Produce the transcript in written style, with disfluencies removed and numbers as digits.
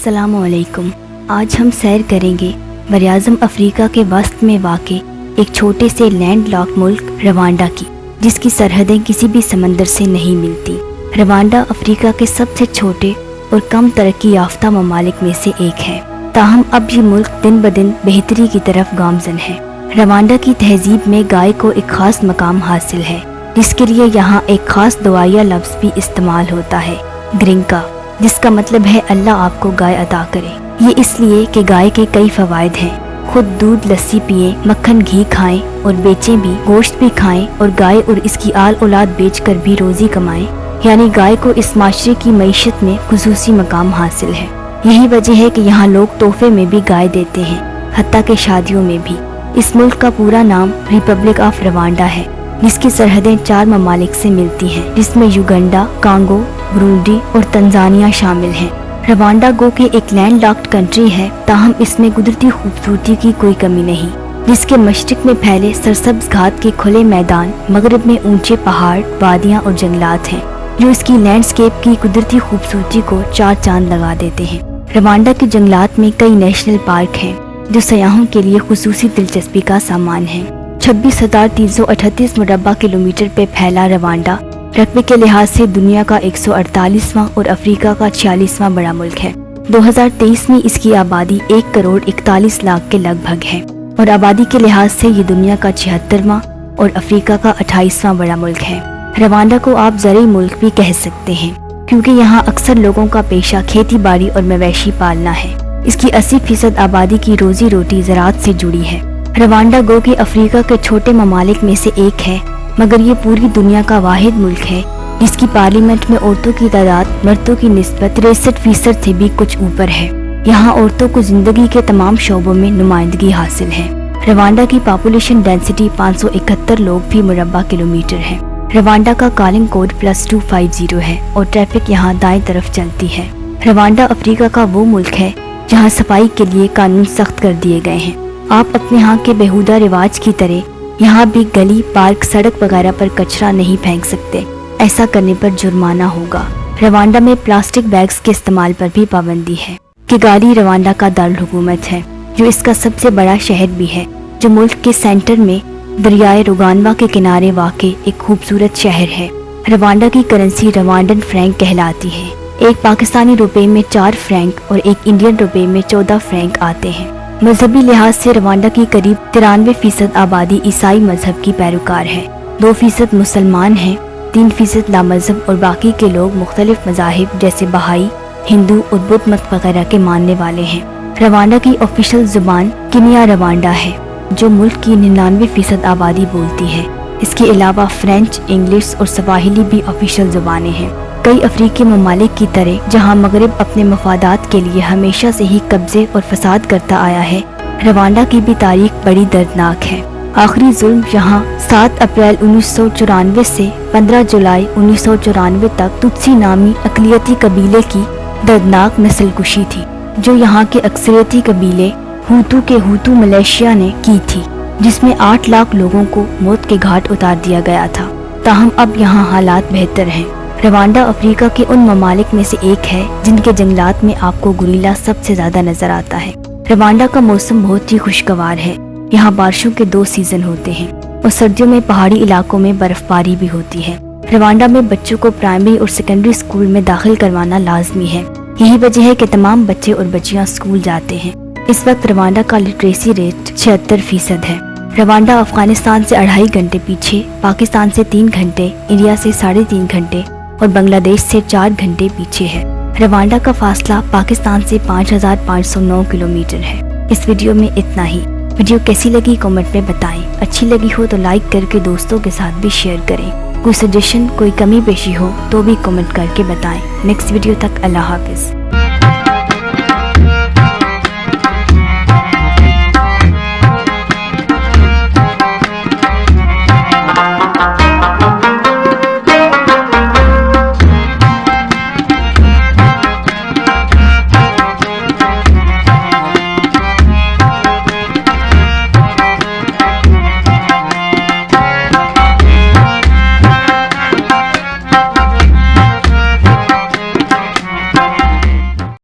अस्सलामु अलैकुम। आज हम सैर करेंगे बरआज़म अफ्रीका के वस्त में वाक़े एक छोटे से लैंड लॉक मुल्क रवांडा की, जिसकी सरहदें किसी भी समंदर से नहीं मिलती। रवांडा अफ्रीका के सबसे छोटे और कम तरक्की याफ्ता ममालिक में से एक है, ताहम अब ये मुल्क दिन ब दिन बेहतरी की तरफ गामजन है। रवांडा की तहजीब में गाय को एक ख़ास मकाम हासिल है, जिसके लिए यहाँ एक ख़ास दुआया लफ्ज़ भी इस्तेमाल होता है, ग्रिंका, जिसका मतलब है अल्लाह आपको गाय अता करे। ये इसलिए कि गाय के कई फ़वाइद हैं। खुद दूध लस्सी पिए, मक्खन घी खाएं और बेचें भी, गोश्त भी खाएं और गाय और इसकी आल औलाद बेचकर भी रोज़ी कमाएं। यानी गाय को इस माशरे की मईशत में खुसूसी मकाम हासिल है। यही वजह है कि यहाँ लोग तोहफे में भी गाय देते हैं, हत्ता के शादियों में भी। इस मुल्क का पूरा नाम रिपब्लिक ऑफ रवांडा है, जिसकी सरहदें 4 ममालिक से मिलती हैं, जिसमें युगांडा, कांगो, बुरुंडी और तंजानिया शामिल हैं। रवांडा गो के एक लैंड लॉक्ड कंट्री है, ताहम इसमें कुदरती खूबसूरती की कोई कमी नहीं, जिसके मशरिक में फैले सरसब्ज घाट के खुले मैदान, मगरब में ऊंचे पहाड़, वादियां और जंगलात हैं, जो इसकी लैंडस्केप की कुदरती खूबसूरती को 4 चांद लगा देते हैं। रवांडा के जंगलात में कई नेशनल पार्क हैं, जो सयाहों के लिए खुसूसी दिलचस्पी का सामान है। 26,338 मुरब्बा किलोमीटर पे फैला रवांडा रकबे के लिहाज से दुनिया का 148वां और अफ्रीका का 46वां बड़ा मुल्क है। 2023 में इसकी आबादी 1 करोड़ 41 लाख के लगभग है और आबादी के लिहाज से ये दुनिया का 76वां और अफ्रीका का 28वां बड़ा मुल्क है। रवांडा को आप ज़रूरी मुल्क भी कह सकते हैं, क्योंकि यहाँ अक्सर लोगों का पेशा खेती बाड़ी और मवेशी पालना है। इसकी 80% आबादी की रोजी रोटी ज़राअत से जुड़ी है। रवांडा गो के अफ्रीका के छोटे ममालिक में से एक है, मगर ये पूरी दुनिया का वाहिद मुल्क है जिसकी पार्लियामेंट में औरतों की तादाद मर्दों की निस्बत 63% से भी कुछ ऊपर है। यहाँ औरतों को जिंदगी के तमाम शोबों में नुमाइंदगी हासिल है। रवांडा की पॉपुलेशन डेंसिटी 571 लोग फी मुरब्बा किलोमीटर है। रवांडा का कॉलिंग कोड +250 है और ट्रैफिक यहाँ दाएं तरफ चलती है। रवांडा अफ्रीका का वो मुल्क है जहाँ सफाई के लिए कानून सख्त कर दिए गए हैं। आप अपने यहाँ के बेहुदा रिवाज की तरह यहाँ भी गली, पार्क, सड़क वगैरह पर कचरा नहीं फेंक सकते। ऐसा करने पर जुर्माना होगा। रवांडा में प्लास्टिक बैग्स के इस्तेमाल पर भी पाबंदी है। किगाली रवांडा का दारुल हुकूमत है, जो इसका सबसे बड़ा शहर भी है, जो मुल्क के सेंटर में दरियाए रुगानवा के किनारे वाक़े एक खूबसूरत शहर है। रवांडा की करेंसी रवांडन फ्रैंक कहलाती है। एक पाकिस्तानी रुपए में 4 फ्रैंक और एक इंडियन रुपए में 14 फ्रैंक आते हैं। मजहबी लिहाज से रवांडा की करीब 93% आबादी ईसाई मजहब की पैरोकार है, 2% मुसलमान हैं, 3% लामजहब और बाकी के लोग मुख्तलिफ मज़ाहिब जैसे बहाई, हिंदू और बुद्ध मत वगैरह के मानने वाले हैं। रवांडा की ऑफिशियल जुबान किनिया रवांडा है, जो मुल्क की 99% आबादी बोलती है। इसके अलावा फ्रेंच, इंग्लिश और सवाहिली भी ऑफिशियल जुबानें हैं। कई अफ्रीकी ममालिक की तरह जहां मगरब अपने मफादात के लिए हमेशा से ही कब्जे और फसाद करता आया है, रवांडा की भी तारीख बड़ी दर्दनाक है। आखिरी जुल्म यहाँ 7 अप्रैल 1994 से 15 जुलाई 1994 तक तुत्सी नामी अक़लियती कबीले की दर्दनाक नस्लकुशी थी, जो यहाँ के अक्सरियती कबीले हुतू के हुतू मलेशिया ने की थी, जिसमें 8 लाख लोगों को मौत के घाट उतार दिया गया था। ताहम अब यहाँ हालात बेहतर हैं। रवांडा अफ्रीका के उन ममालिक में से एक है जिनके जंगलात में आपको गोरिल्ला सबसे ज्यादा नजर आता है। रवांडा का मौसम बहुत ही खुशगवार है। यहाँ बारिशों के 2 सीजन होते हैं और सर्दियों में पहाड़ी इलाकों में बर्फबारी भी होती है। रवांडा में बच्चों को प्राइमरी और सेकेंडरी स्कूल में दाखिल करवाना लाजमी है। यही वजह है कि तमाम बच्चे और बच्चियाँ स्कूल जाते हैं। इस वक्त रवांडा का लिटरेसी रेट 76% है। रवांडा अफगानिस्तान से 2.5 घंटे पीछे, पाकिस्तान से 3 घंटे, इंडिया से 3.5 घंटे और बांग्लादेश से 4 घंटे पीछे है। रवांडा का फासला पाकिस्तान से 5509 किलोमीटर है। इस वीडियो में इतना ही। वीडियो कैसी लगी कमेंट में बताएं। अच्छी लगी हो तो लाइक करके दोस्तों के साथ भी शेयर करें। कोई सजेशन, कोई कमी पेशी हो तो भी कमेंट करके बताएं। नेक्स्ट वीडियो तक अल्लाह हाफिज।